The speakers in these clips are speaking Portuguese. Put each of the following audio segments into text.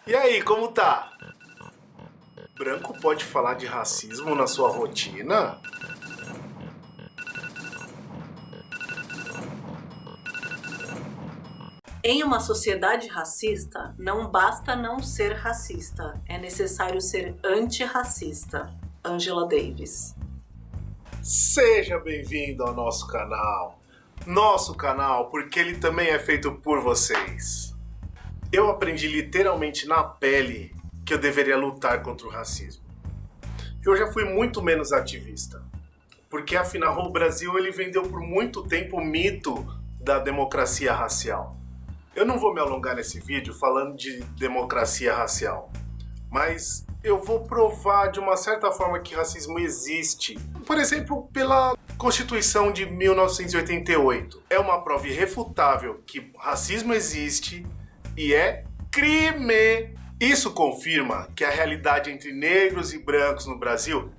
E aí, como tá? Branco pode falar de racismo na sua rotina? Em uma sociedade racista, não basta não ser racista, é necessário ser antirracista. Angela Davis. Seja bem-vindo ao nosso canal. Nosso canal, porque ele também é feito por vocês. Eu aprendi literalmente na pele que eu deveria lutar contra o racismo. Eu já fui muito menos ativista, porque afinal o Brasil ele vendeu por muito tempo o mito da democracia racial. Eu não vou me alongar nesse vídeo falando de democracia racial, mas eu vou provar de uma certa forma que racismo existe. Por exemplo, pela Constituição de 1988. É uma prova irrefutável que racismo existe e é crime. Isso confirma que a realidade entre negros e brancos no Brasil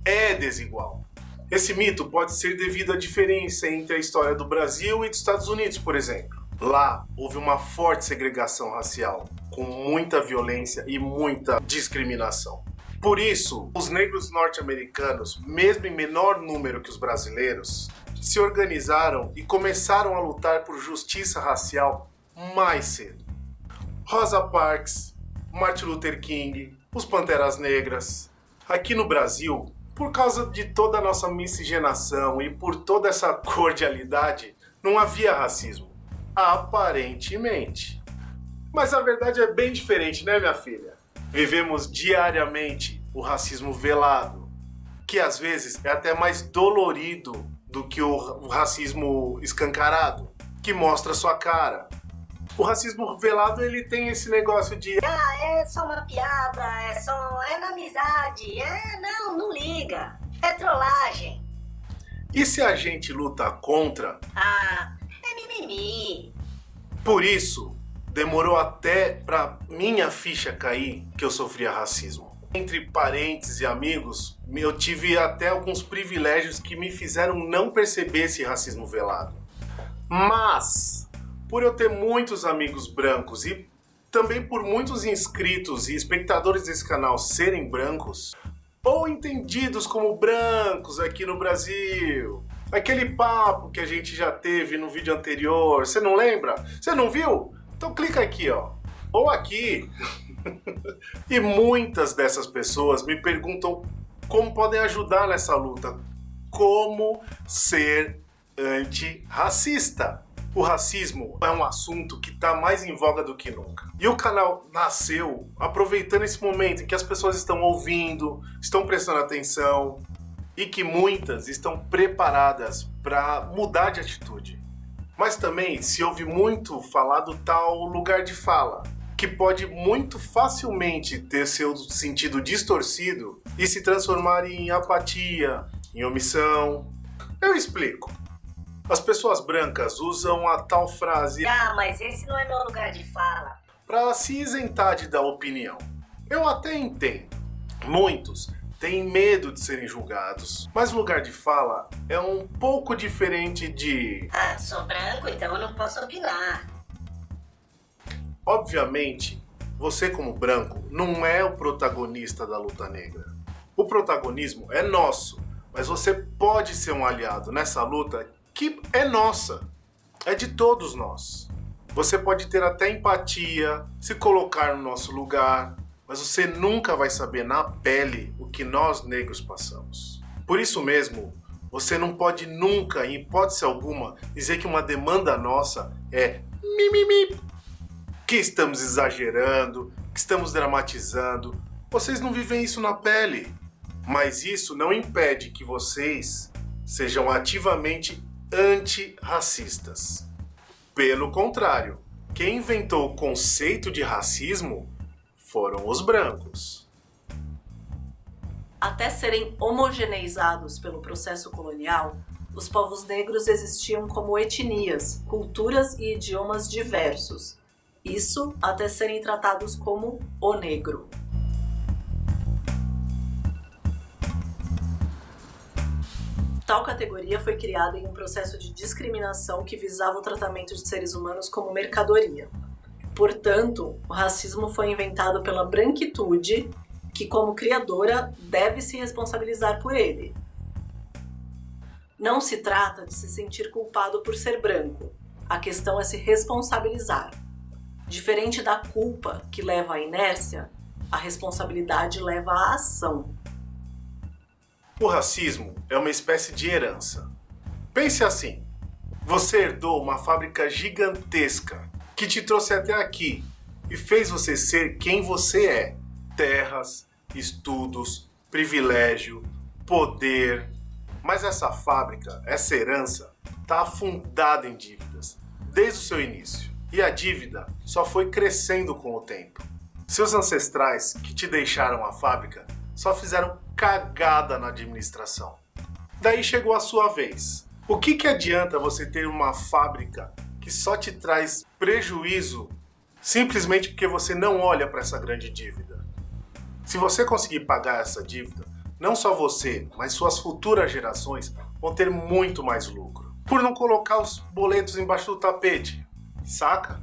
é desigual. Esse mito pode ser devido à diferença entre a história do Brasil e dos Estados Unidos, por exemplo. Lá houve uma forte segregação racial, com muita violência e muita discriminação. Por isso, os negros norte-americanos, mesmo em menor número que os brasileiros, se organizaram e começaram a lutar por justiça racial mais cedo. Rosa Parks, Martin Luther King, os Panteras Negras. Aqui no Brasil, por causa de toda a nossa miscigenação e por toda essa cordialidade, não havia racismo. Aparentemente. Mas a verdade é bem diferente, né, minha filha? Vivemos diariamente o racismo velado, que às vezes é até mais dolorido do que o racismo escancarado, que mostra sua cara. O racismo velado, ele tem esse negócio de é só uma piada, é na amizade, não liga, é trollagem. E se a gente luta contra? É mimimi. Por isso, demorou até pra minha ficha cair que eu sofria racismo. Entre parentes e amigos, eu tive até alguns privilégios que me fizeram não perceber esse racismo velado. Mas, por eu ter muitos amigos brancos e também por muitos inscritos e espectadores desse canal serem brancos, ou entendidos como brancos aqui no Brasil, aquele papo que a gente já teve no vídeo anterior, você não lembra? Você não viu? Então clica aqui, ó, ou aqui. E muitas dessas pessoas me perguntam como podem ajudar nessa luta, como ser antirracista. O racismo é um assunto que está mais em voga do que nunca. E o canal nasceu aproveitando esse momento em que as pessoas estão ouvindo, estão prestando atenção e que muitas estão preparadas para mudar de atitude. Mas também se ouve muito falar do tal lugar de fala, que pode muito facilmente ter seu sentido distorcido e se transformar em apatia, em omissão. Eu explico. As pessoas brancas usam a tal frase Mas esse não é meu lugar de fala. para se isentar de dar opinião. Eu até entendo. Muitos têm medo de serem julgados, mas o lugar de fala é um pouco diferente de... Sou branco, então eu não posso opinar. Obviamente, você como branco não é o protagonista da luta negra. O protagonismo é nosso, mas você pode ser um aliado nessa luta que é nossa, é de todos nós. Você pode ter até empatia, se colocar no nosso lugar, mas você nunca vai saber na pele o que nós negros passamos. Por isso mesmo, você não pode nunca, em hipótese alguma, dizer que uma demanda nossa é mimimi, que estamos exagerando, que estamos dramatizando. Vocês não vivem isso na pele, mas isso não impede que vocês sejam ativamente antirracistas. Pelo contrário, quem inventou o conceito de racismo foram os brancos. Até serem homogeneizados pelo processo colonial, os povos negros existiam como etnias, culturas e idiomas diversos. Isso até serem tratados como o negro. Tal categoria foi criada em um processo de discriminação que visava o tratamento de seres humanos como mercadoria. Portanto, o racismo foi inventado pela branquitude, que como criadora deve se responsabilizar por ele. Não se trata de se sentir culpado por ser branco. A questão é se responsabilizar. Diferente da culpa que leva à inércia, a responsabilidade leva à ação. O racismo é uma espécie de herança. Pense assim, você herdou uma fábrica gigantesca que te trouxe até aqui e fez você ser quem você é. Terras, estudos, privilégio, poder. Mas essa fábrica, essa herança, está afundada em dívidas desde o seu início. E a dívida só foi crescendo com o tempo. Seus ancestrais que te deixaram a fábrica só fizeram cagada na administração. Daí chegou a sua vez. O que adianta você ter uma fábrica que só te traz prejuízo simplesmente porque você não olha para essa grande dívida? Se você conseguir pagar essa dívida, não só você, mas suas futuras gerações vão ter muito mais lucro. Por não colocar os boletos embaixo do tapete, saca?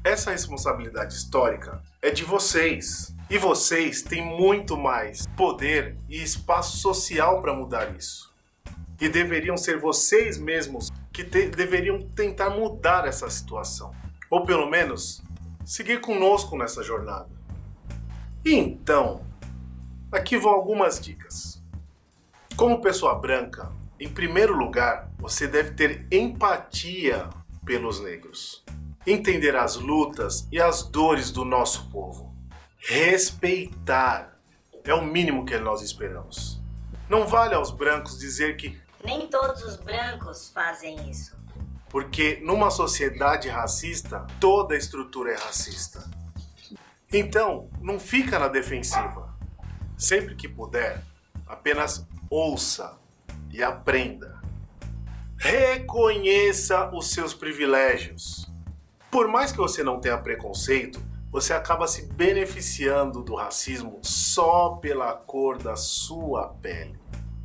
Essa responsabilidade histórica é de vocês. E vocês têm muito mais poder e espaço social para mudar isso. E deveriam ser vocês mesmos que deveriam tentar mudar essa situação. Ou pelo menos, seguir conosco nessa jornada. E então, aqui vão algumas dicas. Como pessoa branca, em primeiro lugar, você deve ter empatia pelos negros. Entender as lutas e as dores do nosso povo. Respeitar é o mínimo que nós esperamos. Não vale aos brancos dizer que Nem todos os brancos fazem isso. porque numa sociedade racista, toda a estrutura é racista. Então, não fica na defensiva. Sempre que puder, apenas ouça e aprenda. Reconheça os seus privilégios. Por mais que você não tenha preconceito, você acaba se beneficiando do racismo só pela cor da sua pele.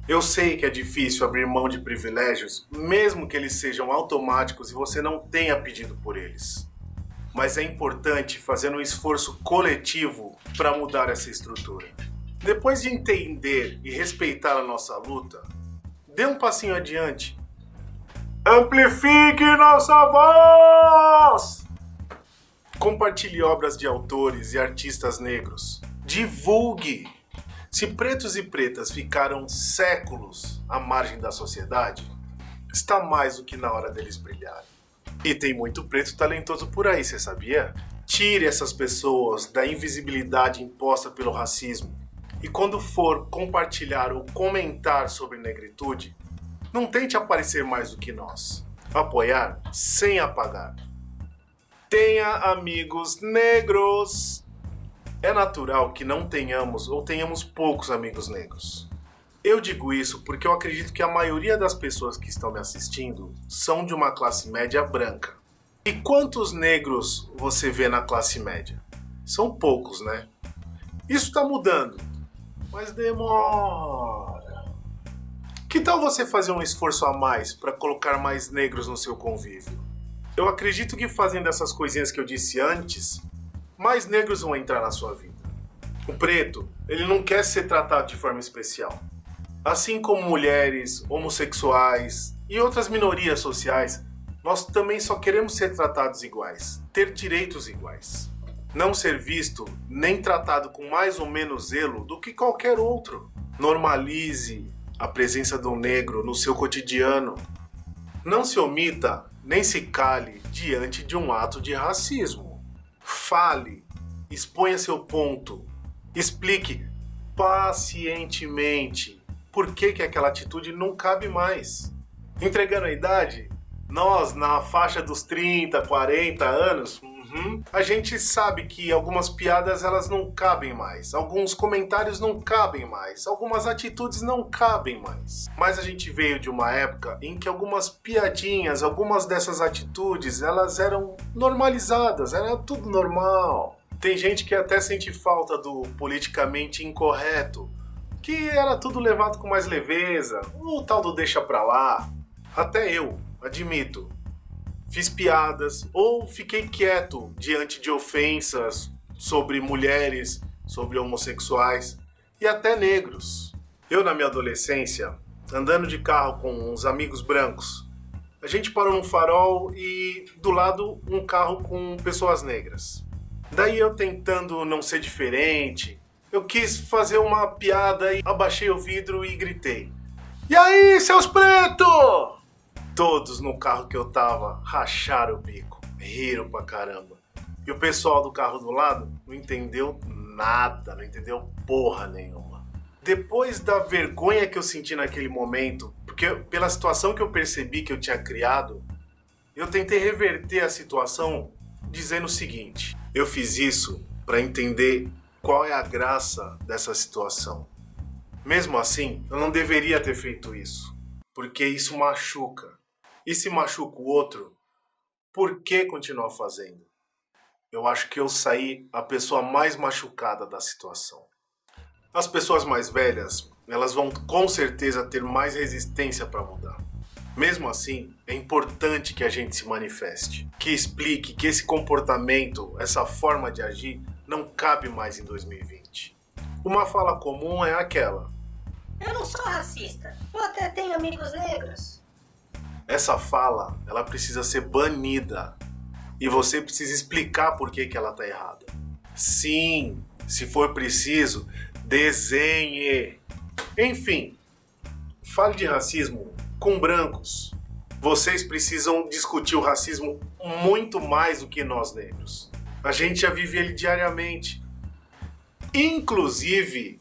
Eu sei que é difícil abrir mão de privilégios, mesmo que eles sejam automáticos e você não tenha pedido por eles. Mas é importante fazer um esforço coletivo para mudar essa estrutura. Depois de entender e respeitar a nossa luta, dê um passinho adiante. Amplifique nossa voz! Compartilhe obras de autores e artistas negros. Divulgue! Se pretos e pretas ficaram séculos à margem da sociedade, está mais do que na hora deles brilharem. E tem muito preto talentoso por aí, você sabia? Tire essas pessoas da invisibilidade imposta pelo racismo. E quando for compartilhar ou comentar sobre negritude, não tente aparecer mais do que nós. Apoiar sem apagar. Tenha amigos negros. É natural que não tenhamos ou tenhamos poucos amigos negros. Eu digo isso porque eu acredito que a maioria das pessoas que estão me assistindo são de uma classe média branca. E quantos negros você vê na classe média? São poucos, né? Isso está mudando, mas demora. Que tal você fazer um esforço a mais para colocar mais negros no seu convívio? Eu acredito que fazendo essas coisinhas que eu disse antes, mais negros vão entrar na sua vida. O preto, ele não quer ser tratado de forma especial. Assim como mulheres, homossexuais e outras minorias sociais, nós também só queremos ser tratados iguais, ter direitos iguais. Não ser visto nem tratado com mais ou menos zelo do que qualquer outro. Normalize a presença do negro no seu cotidiano. Não se omita nem se cale diante de um ato de racismo. Fale, exponha seu ponto, explique pacientemente por que aquela atitude não cabe mais. Entregando a idade, nós na faixa dos 30, 40 anos, a gente sabe que algumas piadas elas não cabem mais, alguns comentários não cabem mais, algumas atitudes não cabem mais. Mas a gente veio de uma época em que algumas piadinhas, algumas dessas atitudes, elas eram normalizadas, era tudo normal. Tem gente que até sente falta do politicamente incorreto, que era tudo levado com mais leveza, o tal do deixa pra lá. Até eu, admito, fiz piadas ou fiquei quieto diante de ofensas sobre mulheres, sobre homossexuais e até negros. Eu, na minha adolescência, andando de carro com uns amigos brancos, a gente parou num farol e do lado um carro com pessoas negras. Daí eu, tentando não ser diferente, eu quis fazer uma piada e abaixei o vidro e gritei: "E aí, seus pretos?" Todos no carro que eu tava racharam o bico, riram pra caramba. E o pessoal do carro do lado não entendeu nada, não entendeu porra nenhuma. Depois da vergonha que eu senti naquele momento, porque pela situação que eu percebi que eu tinha criado, eu tentei reverter a situação dizendo o seguinte: eu fiz isso para entender qual é a graça dessa situação. Mesmo assim, eu não deveria ter feito isso, porque isso machuca. E se machuca o outro, por que continuar fazendo? Eu acho que eu saí a pessoa mais machucada da situação. As pessoas mais velhas, elas vão com certeza ter mais resistência para mudar. Mesmo assim, é importante que a gente se manifeste, que explique que esse comportamento, essa forma de agir, não cabe mais em 2020. Uma fala comum é aquela: Eu não sou racista, eu até tenho amigos negros. essa fala, ela precisa ser banida. E você precisa explicar por que ela está errada. Sim, se for preciso, desenhe. Enfim, fale de racismo com brancos. Vocês precisam discutir o racismo muito mais do que nós negros. A gente já vive ele diariamente. Inclusive,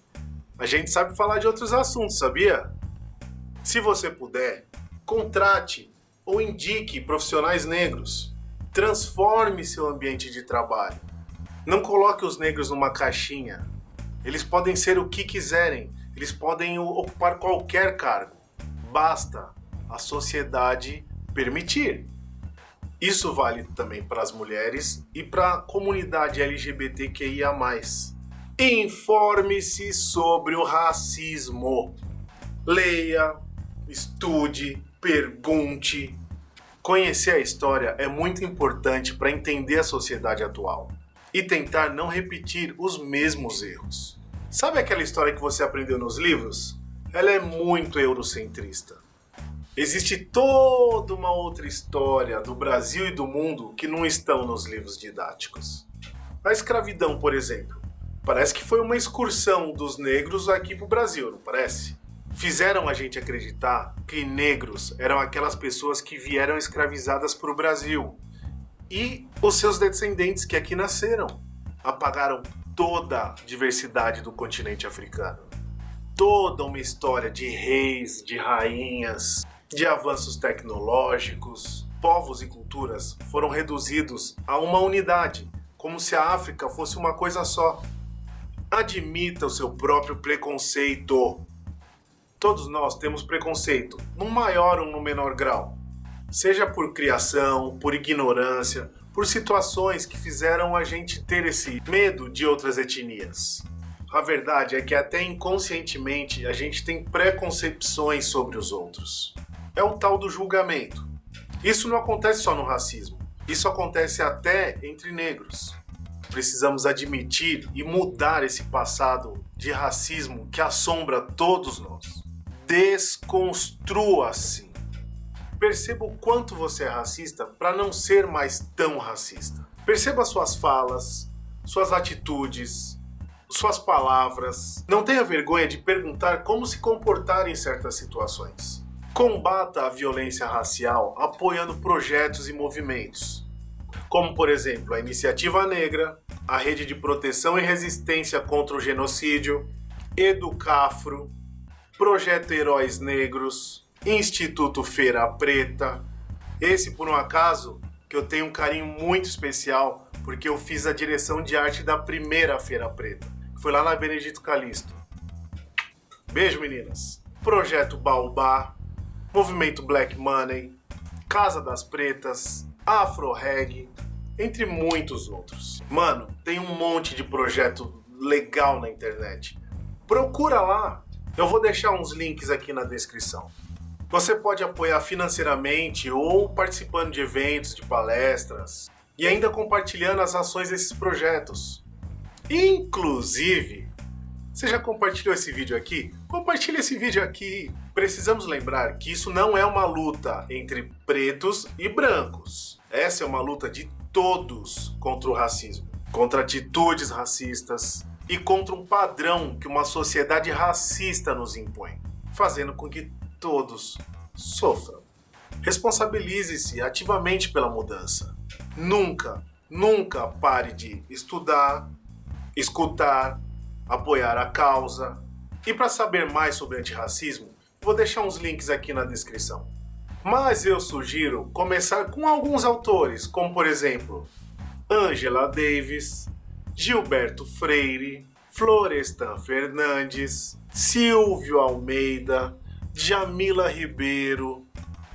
a gente sabe falar de outros assuntos, sabia? Se você puder, contrate ou indique profissionais negros. Transforme seu ambiente de trabalho. Não coloque os negros numa caixinha. Eles podem ser o que quiserem. Eles podem ocupar qualquer cargo. Basta a sociedade permitir. Isso vale também para as mulheres e para a comunidade LGBTQIA+. Informe-se sobre o racismo. Leia, estude, pergunte. Conhecer a história é muito importante para entender a sociedade atual e tentar não repetir os mesmos erros. Sabe aquela história que você aprendeu nos livros? Ela é muito eurocentrista. Existe toda uma outra história do Brasil e do mundo que não estão nos livros didáticos. A escravidão, por exemplo, parece que foi uma excursão dos negros aqui para o Brasil, não parece? Fizeram a gente acreditar que negros eram aquelas pessoas que vieram escravizadas para o Brasil. E os seus descendentes que aqui nasceram. Apagaram toda a diversidade do continente africano. Toda uma história de reis, de rainhas, de avanços tecnológicos. Povos e culturas foram reduzidos a uma unidade, como se a África fosse uma coisa só. Admita o seu próprio preconceito. Todos nós temos preconceito, num maior ou num menor grau. Seja por criação, por ignorância, por situações que fizeram a gente ter esse medo de outras etnias. A verdade é que até inconscientemente a gente tem preconcepções sobre os outros. É o tal do julgamento. Isso não acontece só no racismo. Isso acontece até entre negros. Precisamos admitir e mudar esse passado de racismo que assombra todos nós. Desconstrua-se. Perceba o quanto você é racista para não ser mais tão racista. Perceba suas falas, suas atitudes, suas palavras. Não tenha vergonha de perguntar como se comportar em certas situações. Combata a violência racial apoiando projetos e movimentos, como por exemplo a Iniciativa Negra, a Rede de Proteção e Resistência contra o Genocídio, Educafro, Projeto Heróis Negros, Instituto Feira Preta. Esse, por um acaso, que eu tenho um carinho muito especial, porque eu fiz a direção de arte da primeira Feira Preta, que foi lá na Benedito Calixto. Beijo, meninas. Projeto Baobá, Movimento Black Money, Casa das Pretas, Afro Reg, entre muitos outros. Mano, tem um monte de projeto legal na internet. Procura lá. Eu vou deixar uns links aqui na descrição. Você pode apoiar financeiramente ou participando de eventos, de palestras e ainda compartilhando as ações desses projetos. Inclusive, você já compartilhou esse vídeo aqui? Compartilhe esse vídeo aqui. Precisamos lembrar que isso não é uma luta entre pretos e brancos. Essa é uma luta de todos contra o racismo, contra atitudes racistas e contra um padrão que uma sociedade racista nos impõe, fazendo com que todos sofram. Responsabilize-se ativamente pela mudança. Nunca pare de estudar, escutar, apoiar a causa. E para saber mais sobre antirracismo, vou deixar uns links aqui na descrição. Mas eu sugiro começar com alguns autores, como por exemplo, Angela Davis, Gilberto Freire, Florestan Fernandes, Silvio Almeida, Jamila Ribeiro.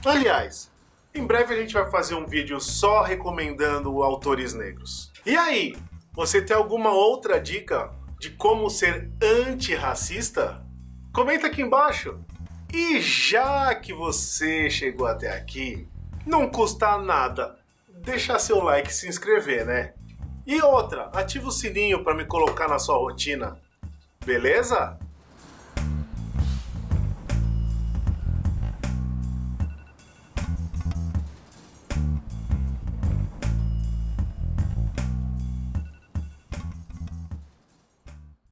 Aliás, em breve a gente vai fazer um vídeo só recomendando autores negros. E aí, você tem alguma outra dica de como ser antirracista? Comenta aqui embaixo. E já que você chegou até aqui, não custa nada deixar seu like e se inscrever, né? E outra, ativa o sininho para me colocar na sua rotina. Beleza?